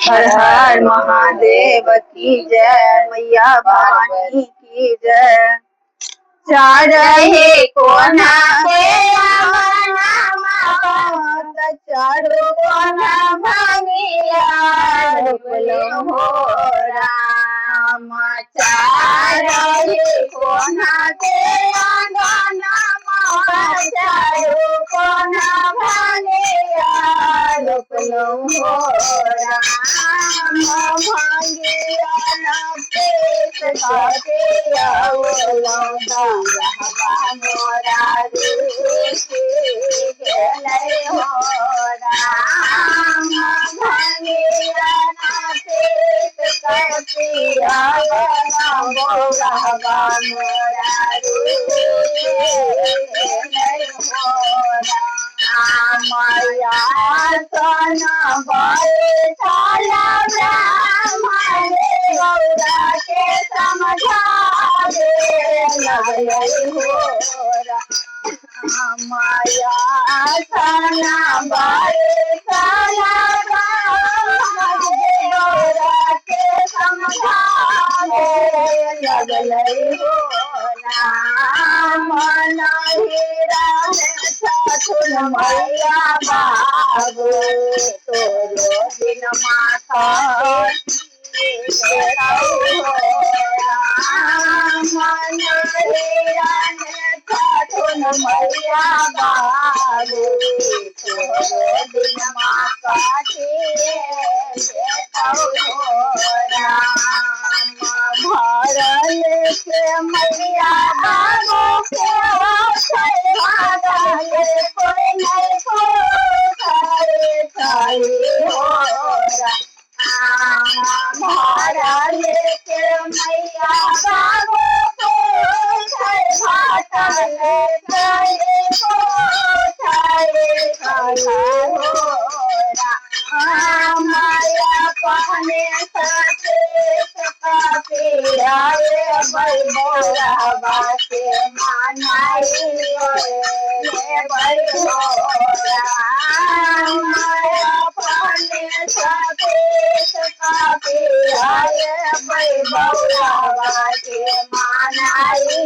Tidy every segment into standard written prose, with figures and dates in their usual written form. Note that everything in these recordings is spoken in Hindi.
हर हर महादेव की जय, मैया भवानी की जय। चारहे कोना के चारो कोना भांगिया बोलो हो राम। चारहे कोना के चारो कोना भांगिया बोलो हो राम। भांगिया न पेट काटिया बोलो मोरा गेलै हो राम। भांगिया न पेट काटिया बोलो मोरा गेलै हो राम। माया सन बैठल ब्राह्मण गौरा के समझावे लगलै हो राम। माया सन बैठल ब्राह्मण गौरा के समझावे लगलै हो राम। नहीं रहे छठुन मैया बाबू तोरो दिन माथा मैया बाबू तोरो दिन माता भरल के मैया बाबू के कोई नहीं हो भरल के मैया बाबू माया कहने बलबोरा के मानाई माया कहने बलबोरा के मानाई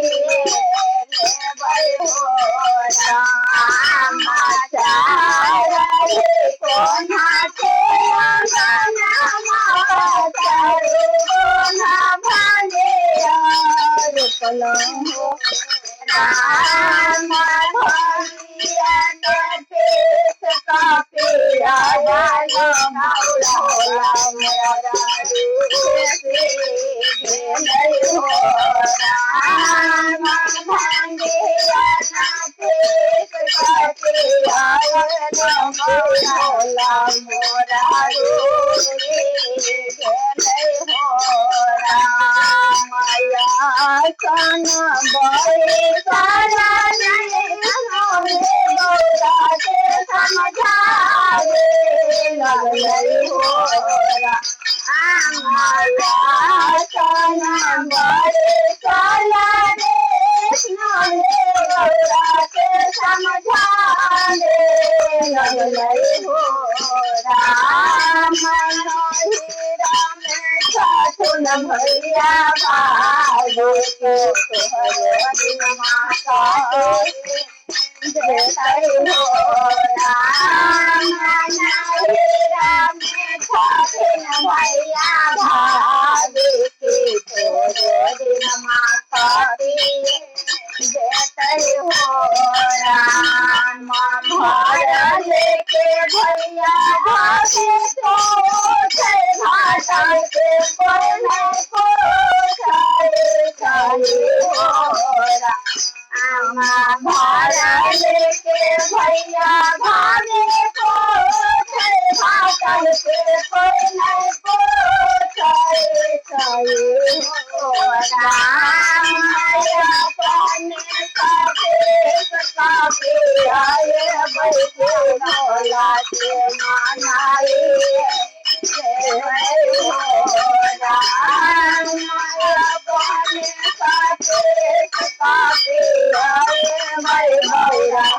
भैया बाबू के तोहर दिन माता हो राम। राम भैया भाभी के तोहर दिन माता हो राम। भरल के भैया भाभी तो भाषा के कोई नहीं भरल के भैया भाभी को भाषण के कोई नहीं आए बैठे भोला के मानाए